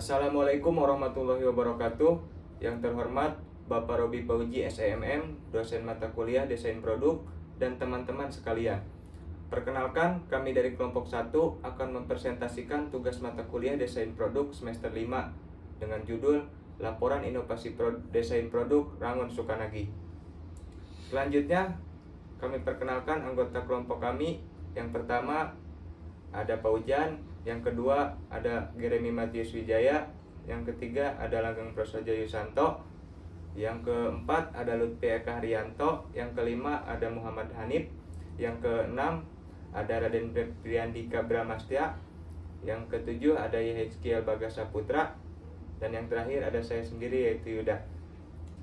Assalamualaikum warahmatullahi wabarakatuh. Yang terhormat Bapak Robi Pauji SEMM, dosen mata kuliah Desain Produk, dan teman-teman sekalian. Perkenalkan, kami dari kelompok 1 akan mempresentasikan tugas mata kuliah Desain Produk semester 5 dengan judul Laporan Inovasi Desain Produk Rangon Sukanagi. Selanjutnya, kami perkenalkan anggota kelompok kami. Yang pertama ada Paujan, yang kedua ada Jeremy Matius Wijaya, yang ketiga ada Langgeng Prasojo Yusanto, yang keempat ada Lutfi Eka Haryanto, yang kelima ada Muhammad Hanif, yang keenam ada Raden Priyandika Bramastya, yang ketujuh ada Yehezkiel Bagasa Putra, dan yang terakhir ada saya sendiri yaitu Yuda.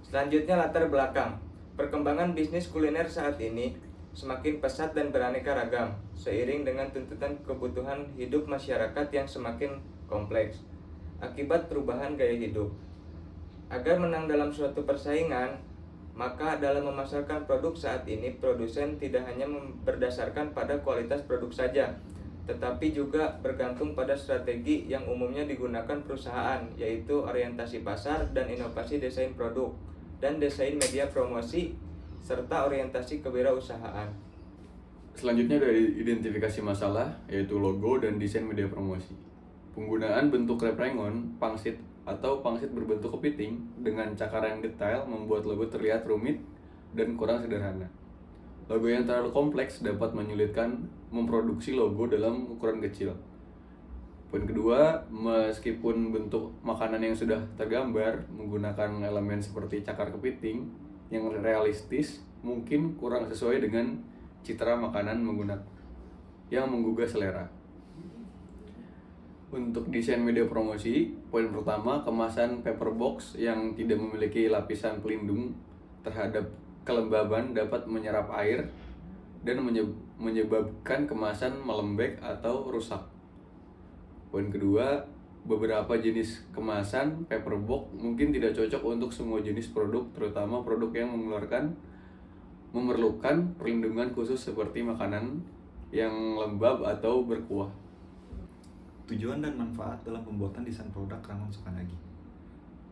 Selanjutnya latar belakang. Perkembangan bisnis kuliner saat ini semakin pesat dan beraneka ragam, seiring dengan tuntutan kebutuhan hidup masyarakat yang semakin kompleks akibat perubahan gaya hidup. Agar menang dalam suatu persaingan, maka dalam memasarkan produk saat ini, produsen tidak hanya berdasarkan pada kualitas produk saja, tetapi juga bergantung pada strategi yang umumnya digunakan perusahaan, yaitu orientasi pasar dan inovasi desain produk, dan desain media promosi, serta orientasi kewirausahaan. Selanjutnya dari identifikasi masalah, yaitu logo dan desain media promosi. Penggunaan bentuk rep rangon, pangsit, atau pangsit berbentuk kepiting dengan cakar yang detail membuat logo terlihat rumit dan kurang sederhana. Logo yang terlalu kompleks dapat menyulitkan memproduksi logo dalam ukuran kecil. Poin kedua, meskipun bentuk makanan yang sudah tergambar menggunakan elemen seperti cakar kepiting yang realistis, mungkin kurang sesuai dengan citra makanan yang menggugah selera. Untuk desain media promosi, poin pertama, kemasan paper box yang tidak memiliki lapisan pelindung terhadap kelembaban dapat menyerap air dan menyebabkan kemasan melembek atau rusak. Poin kedua, beberapa jenis kemasan paper box mungkin tidak cocok untuk semua jenis produk, terutama produk yang memerlukan perlindungan khusus seperti makanan yang lembab atau berkuah. Tujuan dan manfaat dalam pembuatan desain produk Rangon Sukanagi.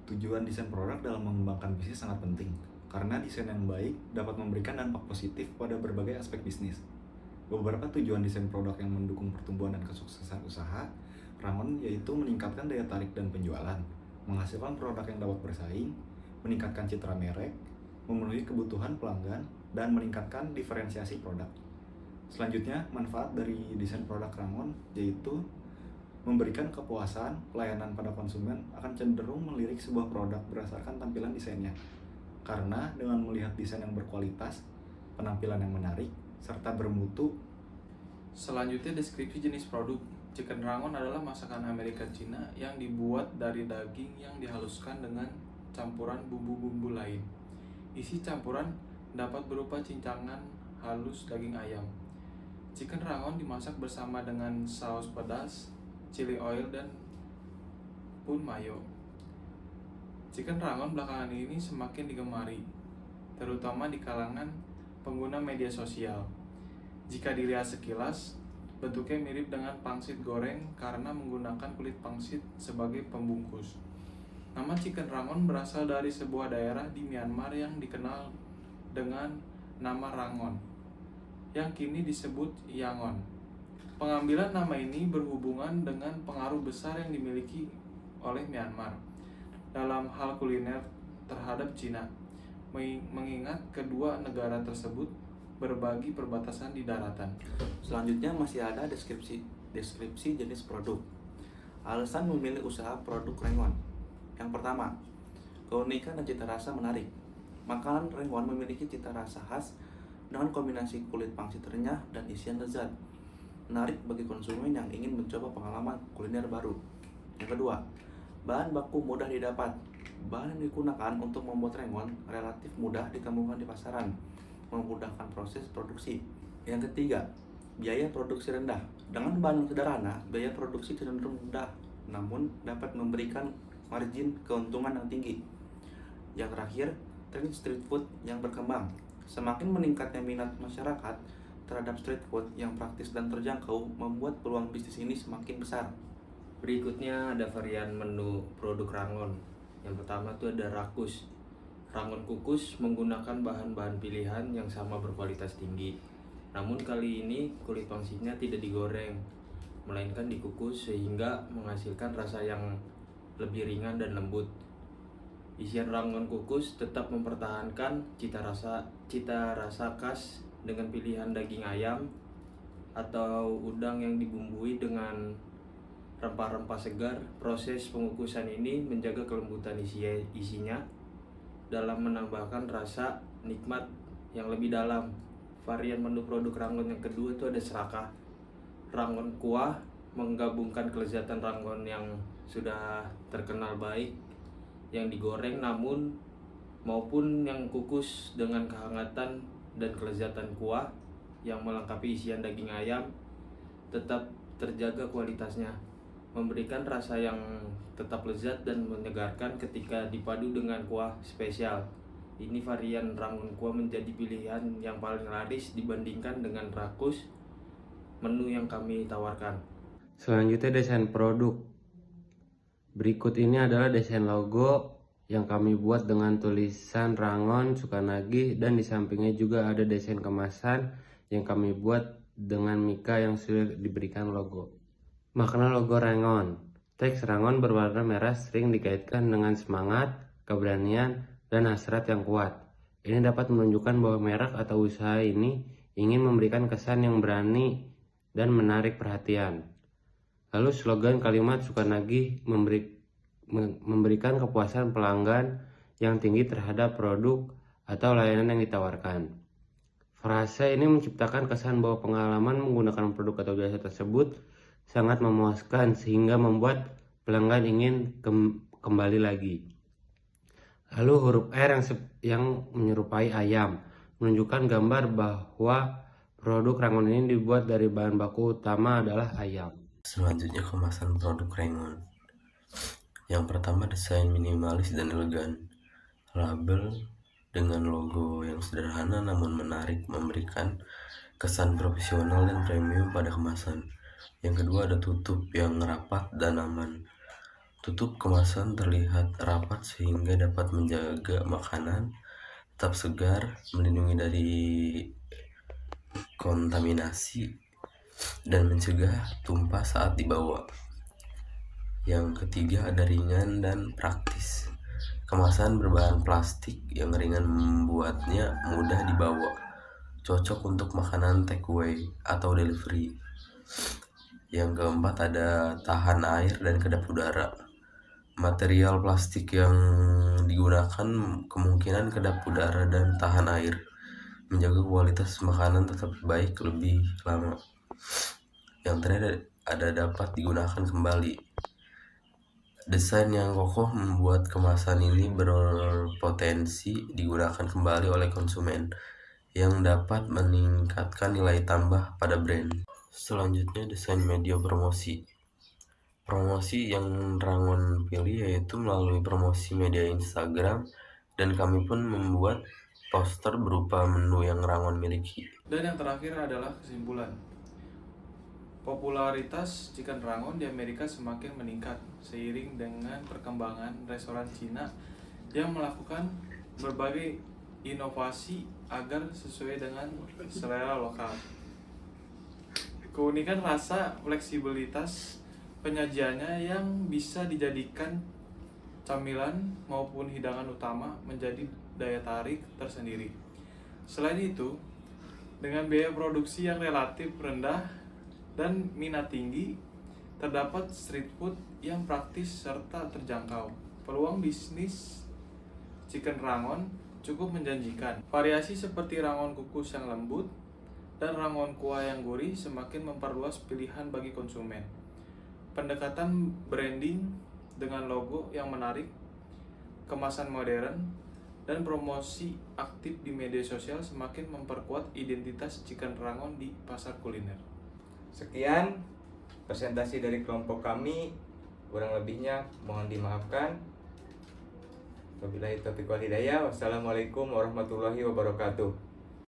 Tujuan desain produk dalam mengembangkan bisnis sangat penting, karena desain yang baik dapat memberikan dampak positif pada berbagai aspek bisnis. Beberapa tujuan desain produk yang mendukung pertumbuhan dan kesuksesan usaha Rangon yaitu meningkatkan daya tarik dan penjualan, menghasilkan produk yang dapat bersaing, meningkatkan citra merek, memenuhi kebutuhan pelanggan, dan meningkatkan diferensiasi produk. Selanjutnya, manfaat dari desain produk Rangon yaitu memberikan kepuasan, pelayanan pada konsumen akan cenderung melirik sebuah produk berdasarkan tampilan desainnya. Karena dengan melihat desain yang berkualitas, penampilan yang menarik, serta bermutu. Selanjutnya, deskripsi jenis produk. Chicken Rangon adalah masakan Amerika Cina yang dibuat dari daging yang dihaluskan dengan campuran bumbu-bumbu lain. Isi campuran dapat berupa cincangan halus daging ayam. Chicken Rangon dimasak bersama dengan saus pedas, chili oil, dan pun mayo. Chicken Rangon belakangan ini semakin digemari, terutama di kalangan pengguna media sosial. Jika dilihat sekilas, bentuknya mirip dengan pangsit goreng karena menggunakan kulit pangsit sebagai pembungkus. Nama Chicken Rangon berasal dari sebuah daerah di Myanmar yang dikenal dengan nama Rangon, yang kini disebut Yangon. Pengambilan nama ini berhubungan dengan pengaruh besar yang dimiliki oleh Myanmar dalam hal kuliner terhadap Cina, mengingat kedua negara tersebut berbagi perbatasan di daratan. Selanjutnya masih ada deskripsi jenis produk. Alasan memilih usaha produk Rangon. Yang pertama, keunikan dan cita rasa menarik. Makanan Rangon memiliki cita rasa khas dengan kombinasi kulit pangsit renyah dan isian lezat, menarik bagi konsumen yang ingin mencoba pengalaman kuliner baru. Yang kedua, bahan baku mudah didapat. Bahan yang digunakan untuk membuat Rangon relatif mudah ditemukan di pasaran, memudahkan proses produksi. Yang ketiga, biaya produksi rendah. Dengan bahan yang sederhana, biaya produksi cenderung rendah, namun dapat memberikan margin keuntungan yang tinggi. Yang terakhir, tren street food yang berkembang. Semakin meningkatnya minat masyarakat terhadap street food yang praktis dan terjangkau membuat peluang bisnis ini semakin besar. Berikutnya ada varian menu produk Rangon. Yang pertama tuh ada rakus. Rangon kukus menggunakan bahan-bahan pilihan yang sama berkualitas tinggi. Namun kali ini kulit pangsitnya tidak digoreng, melainkan dikukus sehingga menghasilkan rasa yang lebih ringan dan lembut. Isian rangon kukus tetap mempertahankan cita rasa khas dengan pilihan daging ayam atau udang yang dibumbui dengan rempah-rempah segar. Proses pengukusan ini menjaga kelembutan isinya dalam menambahkan rasa nikmat yang lebih dalam. Varian menu produk rangon yang kedua itu ada serakah. Rangon kuah menggabungkan kelezatan rangon yang sudah terkenal baik yang digoreng maupun yang kukus dengan kehangatan dan kelezatan kuah yang melengkapi isian daging ayam tetap terjaga kualitasnya, memberikan rasa yang tetap lezat dan menyegarkan ketika dipadu dengan kuah spesial. Ini varian rangon kuah menjadi pilihan yang paling laris dibandingkan dengan rakus menu yang kami tawarkan. Selanjutnya desain produk. Berikut ini adalah desain logo yang kami buat dengan tulisan Rangon Sukanagih, dan di sampingnya juga ada desain kemasan yang kami buat dengan mika yang sudah diberikan logo. Makna logo Rangon. Teks Rangon berwarna merah sering dikaitkan dengan semangat, keberanian, dan hasrat yang kuat. Ini dapat menunjukkan bahwa merek atau usaha ini ingin memberikan kesan yang berani dan menarik perhatian. Lalu slogan kalimat Sukanagih memberikan kepuasan pelanggan yang tinggi terhadap produk atau layanan yang ditawarkan. Frase ini menciptakan kesan bahwa pengalaman menggunakan produk atau jasa tersebut sangat memuaskan sehingga membuat pelanggan ingin kembali lagi. Lalu huruf R yang menyerupai ayam menunjukkan gambar bahwa produk Rangon ini dibuat dari bahan baku utama adalah ayam. Selanjutnya kemasan produk Rangon. Yang pertama desain minimalis dan elegan. Label dengan logo yang sederhana namun menarik memberikan kesan profesional dan premium pada kemasan. Yang kedua ada tutup yang rapat dan aman. Tutup kemasan terlihat rapat sehingga dapat menjaga makanan tetap segar, melindungi dari kontaminasi, dan mencegah tumpah saat dibawa. Yang ketiga ada ringan dan praktis. Kemasan berbahan plastik yang ringan membuatnya mudah dibawa, cocok untuk makanan take away atau delivery. Yang keempat ada tahan air dan kedap udara. Material plastik yang digunakan kemungkinan kedap udara dan tahan air, menjaga kualitas makanan tetap baik lebih lama. Yang terakhir ada dapat digunakan kembali. Desain yang kokoh membuat kemasan ini berpotensi digunakan kembali oleh konsumen yang dapat meningkatkan nilai tambah pada brand. Selanjutnya desain media promosi. Promosi yang Rangon pilih yaitu melalui promosi media Instagram, dan kami pun membuat poster berupa menu yang Rangon miliki. Dan yang terakhir adalah kesimpulan. Popularitas chicken Rangon di Amerika semakin meningkat seiring dengan perkembangan restoran Cina yang melakukan berbagai inovasi agar sesuai dengan selera lokal. Keunikan rasa, fleksibilitas penyajiannya yang bisa dijadikan camilan maupun hidangan utama menjadi daya tarik tersendiri. Selain itu, dengan biaya produksi yang relatif rendah dan minat tinggi, terdapat street food yang praktis serta terjangkau. Peluang bisnis chicken Rangon cukup menjanjikan. Variasi seperti Rangon kukus yang lembut dan Rangon kuah yang gurih semakin memperluas pilihan bagi konsumen. Pendekatan branding dengan logo yang menarik, kemasan modern, dan promosi aktif di media sosial semakin memperkuat identitas chicken Rangon di pasar kuliner. Sekian presentasi dari kelompok kami, kurang lebihnya mohon dimaafkan. Wabillahi taufiq wal hidayah. Wassalamualaikum warahmatullahi wabarakatuh.